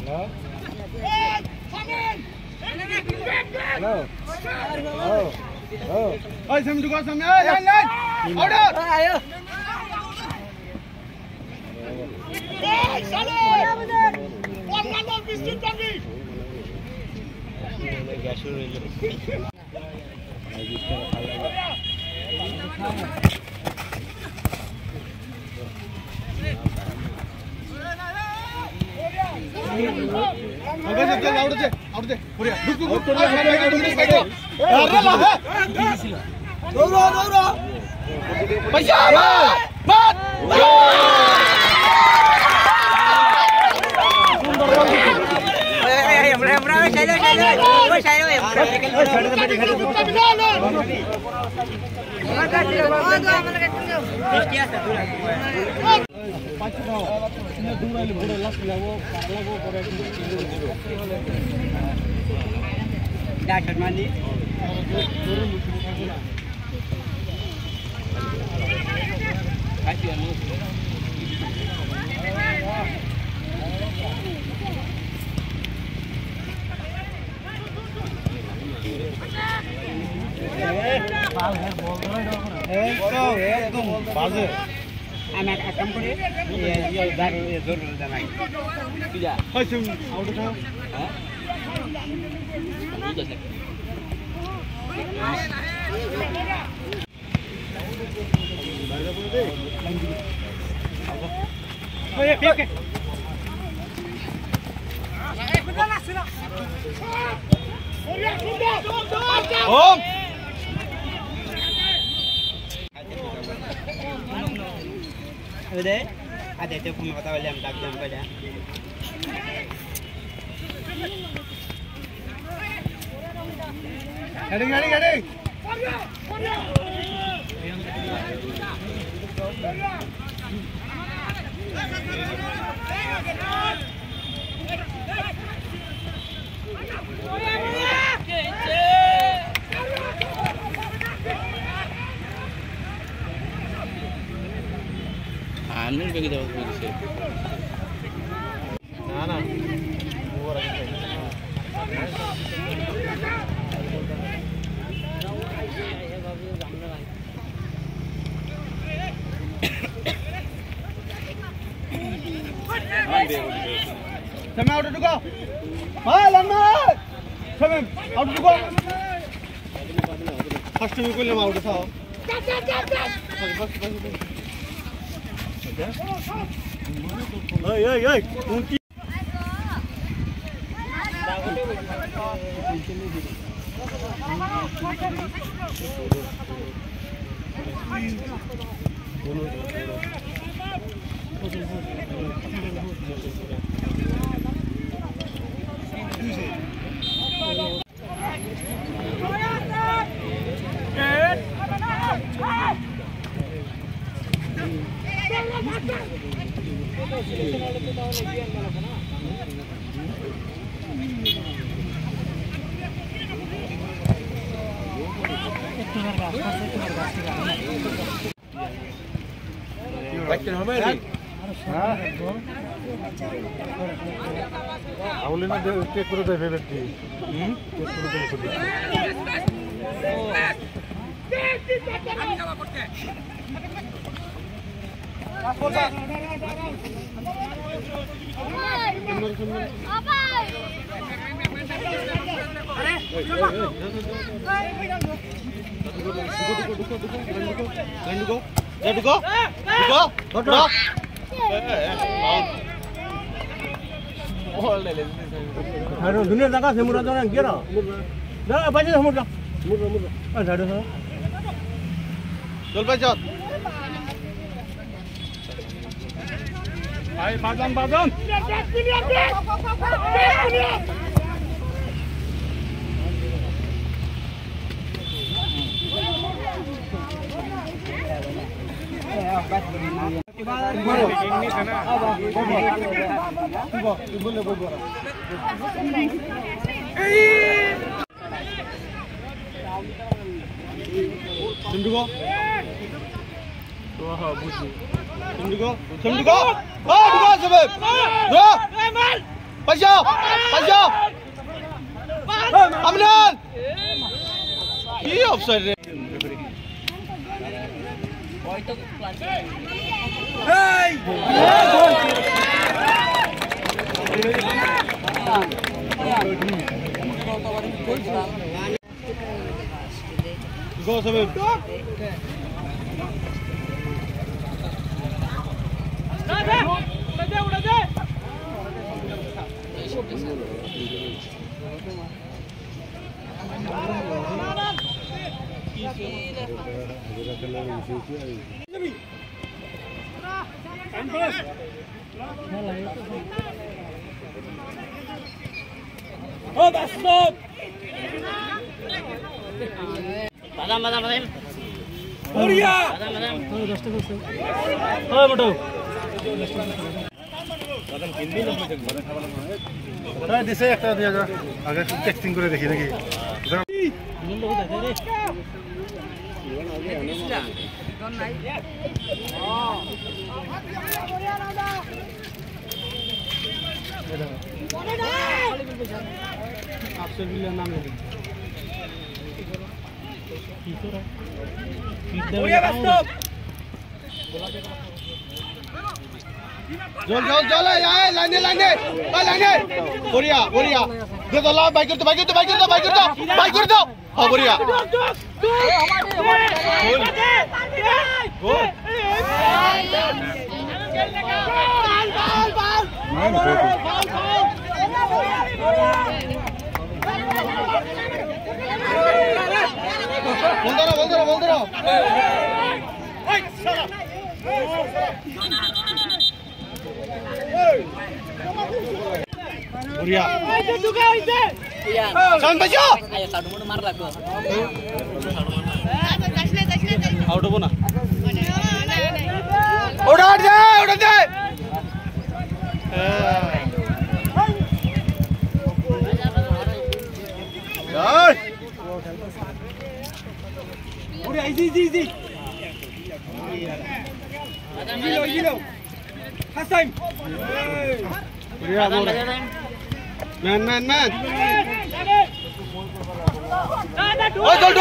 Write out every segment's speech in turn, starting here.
Hello. Oh. Oi, sam juga sam. Lain. Order. Ayo. Salah. One biscuit lagi. Gas suruh itu. Lagi out deh. Duk. Dora. पैसा मत। Anak akan boleh, ya dari dulu dah naik. Tidak. Macam auto kau? Hah? Tidak sih. Oh ya, oke. Om. Udah, ada tu pun kata boleh ambil jam pada. Gading. Anu begitu begitu. Nana, buat lagi. Sama auto juga. Lama. Sama auto juga. First time ko lama auto tha. Bas. Oi. Unki. Baikkan apa ini? Awalnya ada cek perut ada berarti. Cek perut ada sudah. Aduh, dunia tangga semua orang kira. Dah apa aja semua dah. Murah. Ada sana. Jual pajak. Hai, padam. Lihat. Pasyo! Amnan! Ki offside रे? Hey! Go Sabir. Oh, that's stop. Badam. Korea. Badam. Oh, moto. Badam hindi na moto. Badam khaba na. Tara dise ekta diya ja. Agar texting kore dekhi naki. आपसे भी लेना मेरे Jol लाने बोरिया दे दो ला bike कर दो हां बोरिया बोल दो Buria. Sound bajo. Ayo sadu mono mar lagu. Out of na. Udah deh. Yar. Buria easy. Easy lo. First time. Buria Man. Oh, Jol.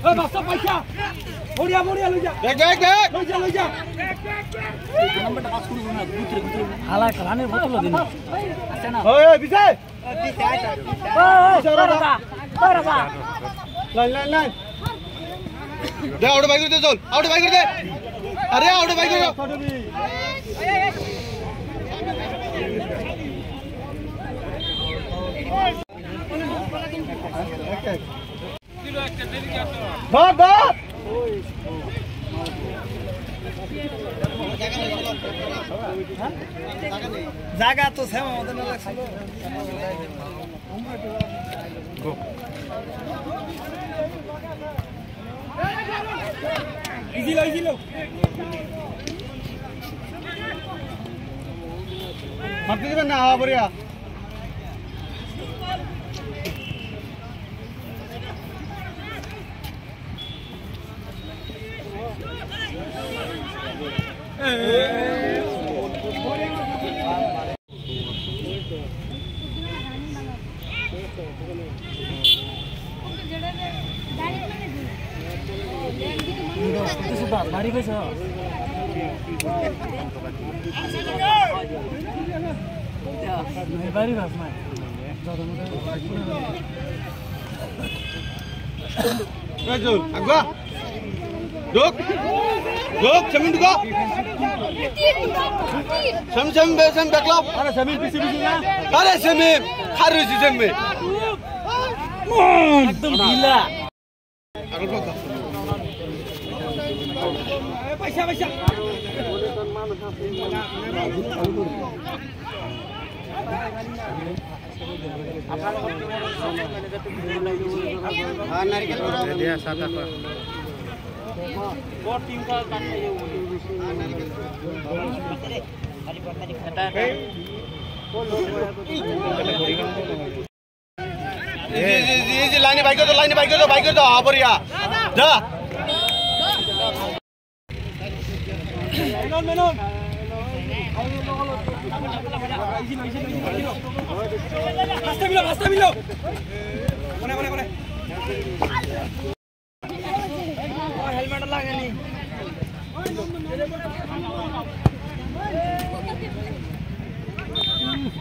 Oh, basta paisa. Buria lu ja. Back. Lu ja. Number pass kuru na gutre. Hala kalane botol din. Acha na. Oy, Bisay. Rasa. Line. They out bike कर दे चल out bike कर दे अरे out bike कर भाग जागा तो छ मदन लाग्छ गो Easy lo. Mati kan na Buria. Itu sudah mari bisa. Mari bas mai. Rajul, agwa. Duk, Samin duk. Sam backlog. Ada Samin PC na. Ada Samin, harus Samin. Ekdom gila. Paisa. Dia satu apa? Bot tim ka tanna ye ये line bike कर दो हाँ बढ़िया जा helmet लागे नहीं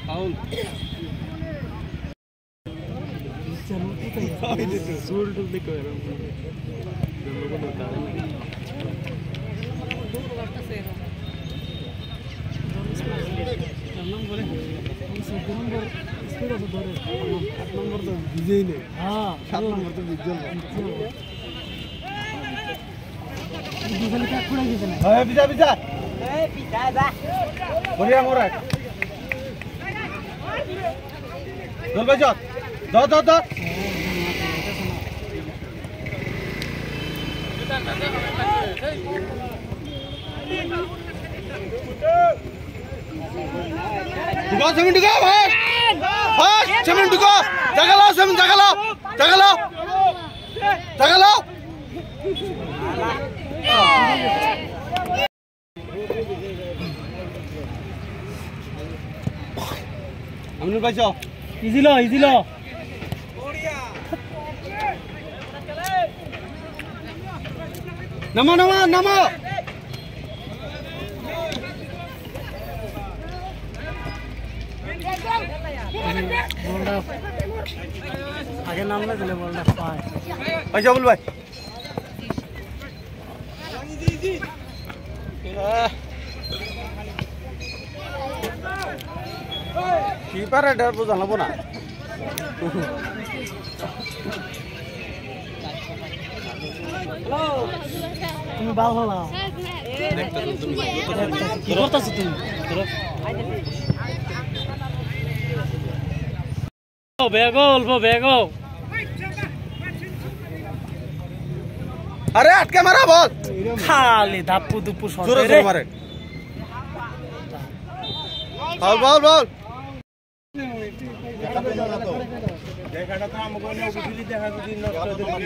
foul चलो देखो इजी लो नमो आगे नाम ले दिले बोल पैसा बोल भाई कीपर है डर बुझा ना তুমি বাল হলা কি করতেছ তুমি বেগল আরে আটকে মারা বল খালি ধাপ্পু দুপ্পু জোরে জোরে মারে বল দেখাটা তো আমাকে অনেক বুঝলি দেখা যদি নষ্ট হতে পারে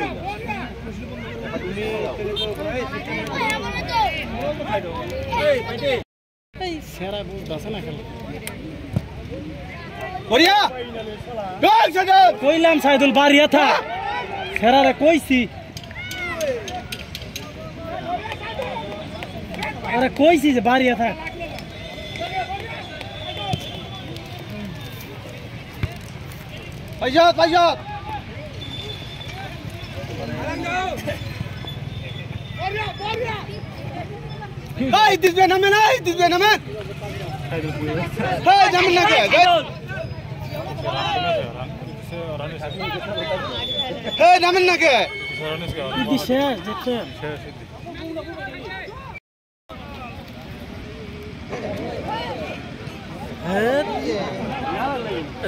এই সেরা বুঝতাছ না খেলা বড়িয়া গোল সাইদুল কইলাম সাইদুল বাড়িয়া থা সেরারে কইছি আরে কইছি যে বাড়িয়া থা Pajat Hey, this way naman. Hey, naman na kaya. Hey, naman na kaya. Hindi share.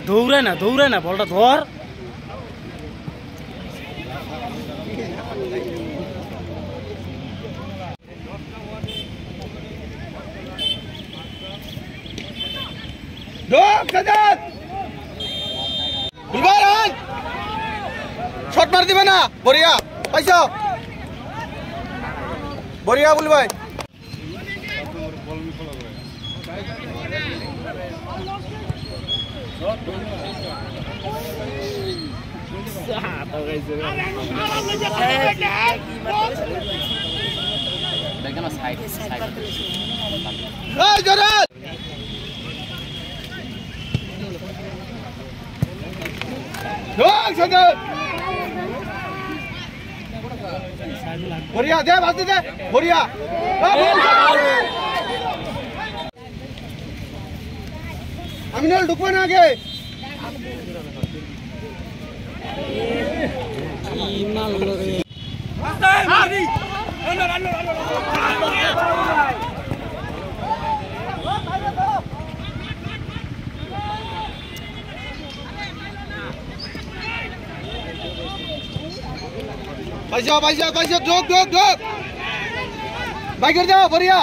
দৌড়ে না বলটা ধর শট মার দিবে না বড়িয়া পাইছো বড়িয়া বল ভাই দেখেন সাইড এই জরাত গোল সাইড বড়িয়া দে বাস দে বড়িয়া আমিনাল ঢুকবে না আগে पैसा ढोक बाइक कर जाओ बढ़िया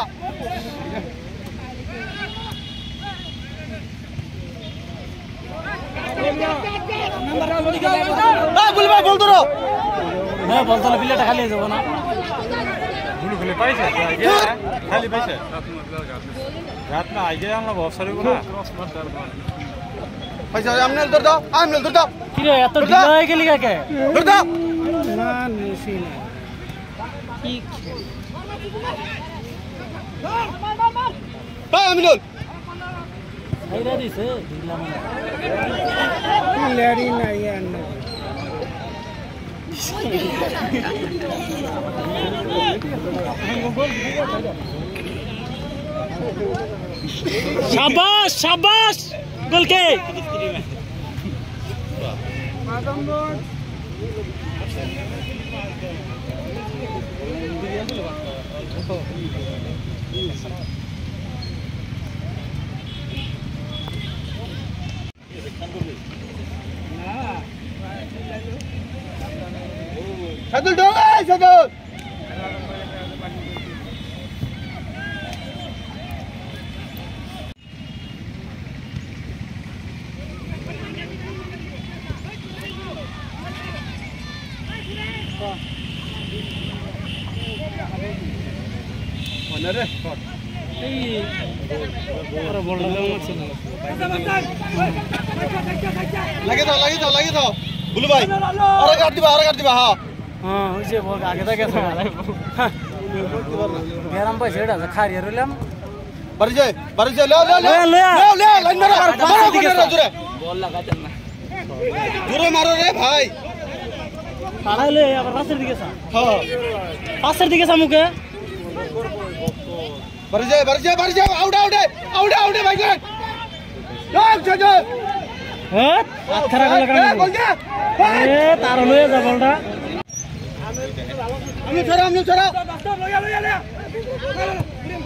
बोल तो रो बोल तो पिलेटा खाली যাব না खुले पाइছে খালি পাইছে রাত না আইগে আমরা বক্স করিব না পয়সা আমনেল ধর দাও আমনেল ধর দাও কি রে এত ঢিলা হয়ে গেলি কাকে ধর দাও না নিছি না কি বাই আমনেল আইরা দিছে ঢিলা মানে লেডি না ইয়ার না शाबाश शाबाश गोल के সাদুল ঢোল সাদুল রে এই বড় বড় লাগছে লাগে দাও বুলু ভাই আরে কাট দিবা হ্যাঁ হ্যাঁ হইছে বল আগে থেকে গরম পয়সা এটা খারিয়া রইলাম বাড়ি যাই লে লাইন মারো জোরে বল লাগাতেন না জোরে মারো রে ভাই তাহলে আবার পাশের দিকে সা হ্যাঁ পাশের দিকে সা মুকে বাড়ি যাই আউট ভাই গো চল হ্যাঁ আছরা গলা কাম বল দে এ তার লয়ে যা বলটা আমি ছড়া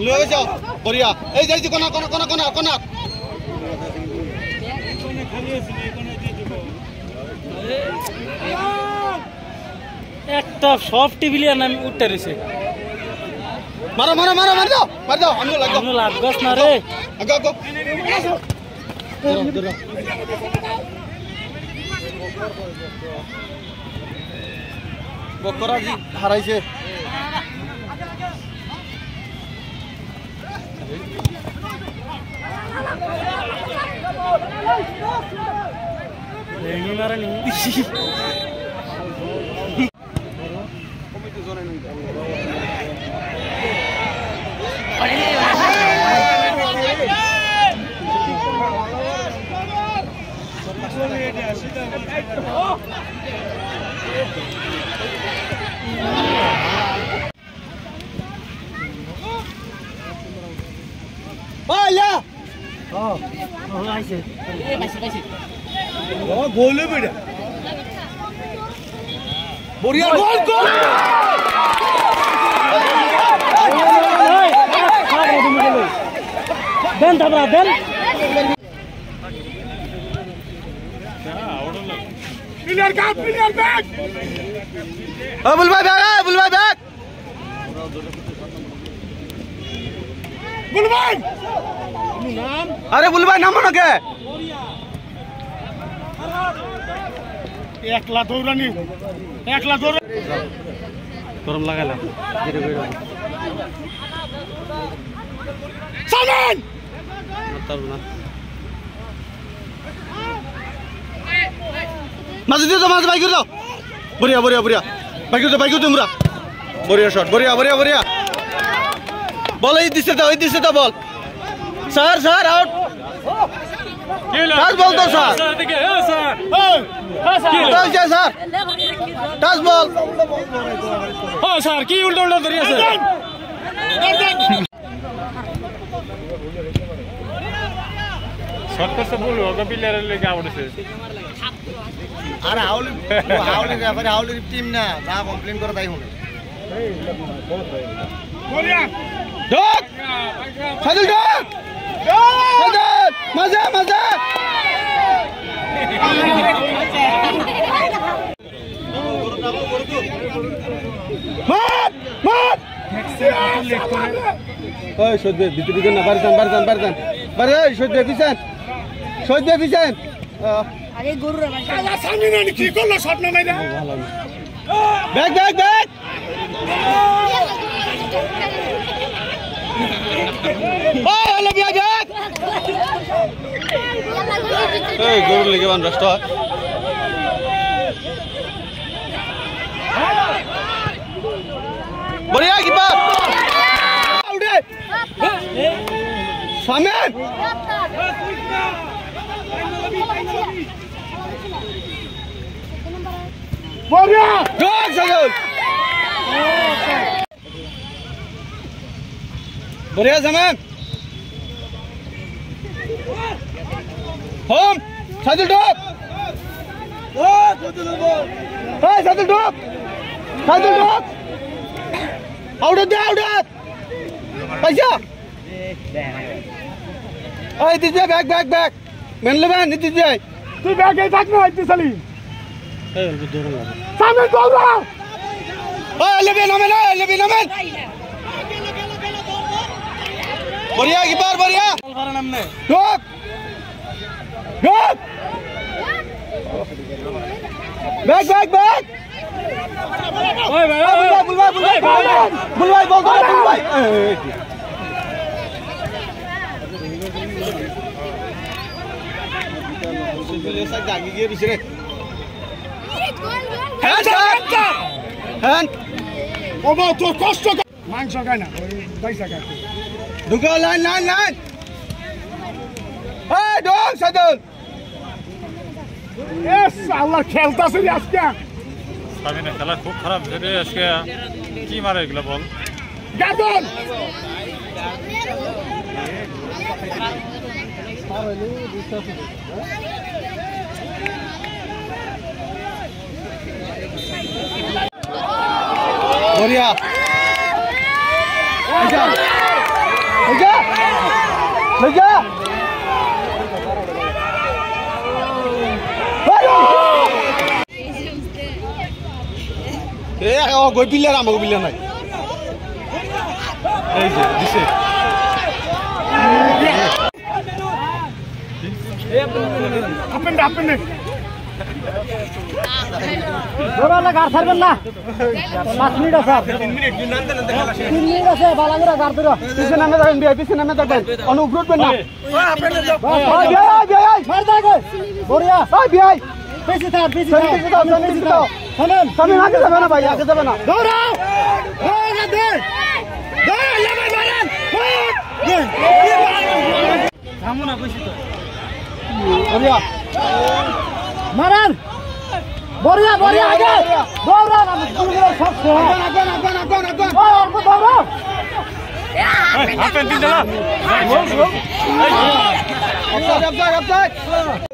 লয়ে যাও বড়িয়া এই যাইছি কোনা একটা সব টিভিলিয়া নাম উঠতে রইছে মার দাও আমি লাগো আমি লাগস না রে আগো বকরাজি হারাইছে রেঙ্গি মারানি ভাইয়া আইছে গোলে বেড়া বড়িয়া গোল দেন তারপর দেন প্লেয়ার ব্যাক বুল ভাই ব্যাক বুল ভাই নাম আরে বুল ভাই নাম না কে একলা দৌড়ানি গরম লাগালাম সালমান মাঝে দিয়ে দাও মাঝে বাইক দাও বড়িয়া বাইক তোমরা বড়িয়া শট বড়িয়া বল এই দিছে দাও বল স্যার আউট টাচ বল দাও স্যার স্যার টাচ বল স্যার কি উল্টো ধরিয়েছে শর্ট করতে বলবো ওকে প্লেয়ারের লেগে আউটছে আরে হাউলির টিম না যা কমপ্লেইন করে তাই হবে ঢোক সাদুল ঢোক মজা মাত ওই সদ্য ভিতরে না বারজান বারে সদ্য পিছন আগে গরু রে আলা সামনে না কি করলো শট না মাইরা ব্যাক এই গরুর লেগে বান রাস্তা বড়িয়া কিপার আউটে সামেন বড়িয়া ডগ সাগর বড়িয়া সামেন হোম সাদুল ডগ ও সাদুল বল এই সাদুল ডগ আউট পয়সা ওই দিছে ব্যাক মেনলে ম্যান নিতে যাই তুই ব্যাগে থাক না আইতে সালি সামনে দৌড়া ওই লেবে নামেন বড়িয়া কিপার বড়িয়া ডগ ব্যাক ওই ভাই বুলভাই বল বুলভাই আগে গিয়ে দিছে রে হ্যান্ড ও মা তোর কষ্ট মাংস খায় না পয়সা খায় ঢুকো লাইন এই ডগ সাদুল এস আল্লাহ খেলতাছে আজকে সাবিনা খেলা খুব খারাপ রে আজকে কি মারে এগুলা বল গার্ডন বড়িয়া লইজা এ ও গই পিলার আমাকে পিলার নাই এই যে দিছে আপনি ধরালে গার ছাড়বেন না 5 মিনিট আছে 3 মিনিট তিন মিনিট আছে বালাঙ্গরা গার ধরো পিছনে নামে যাবেন অনুগ্রহবেন না মার দাও বড়িয়া ওই বিআই পেছে থাক সামনে আগে যাবে না ভাই আগে যাবে না দৌড়াও দে থামুনা কইছি তো বড়িয়া মারান বড়িয়া আগে দৌড়া না পুরো সব দৌড়া হাফেন দিন দাও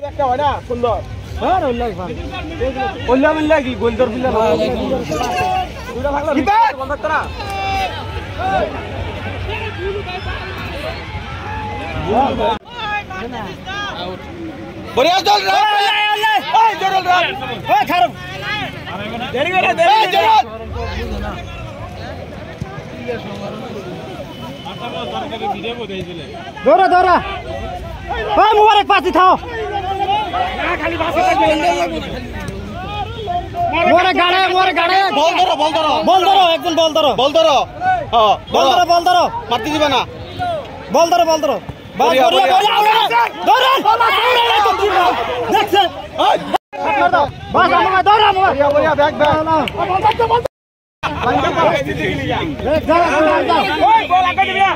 একটা হয় না সুন্দর ওল্লা মিল্লা কি গোলদর বিল্লা বড়িয়া চল রে ওই জরুল রে ওই খারাপ দেরি করে এই জরুল দৌড়া ওই মুবারক পাতি থাও খালি বাসে থাকবে মোরে গাড়ে বল ধরো একজন বল ধরো হ্যাঁ বল ধরো মারতে দিবে না বল ধরো বড়িয়া দেখছে বাস আমাকে দৌড়া বড়িয়া ব্যাক ওই বল আগে দিবি না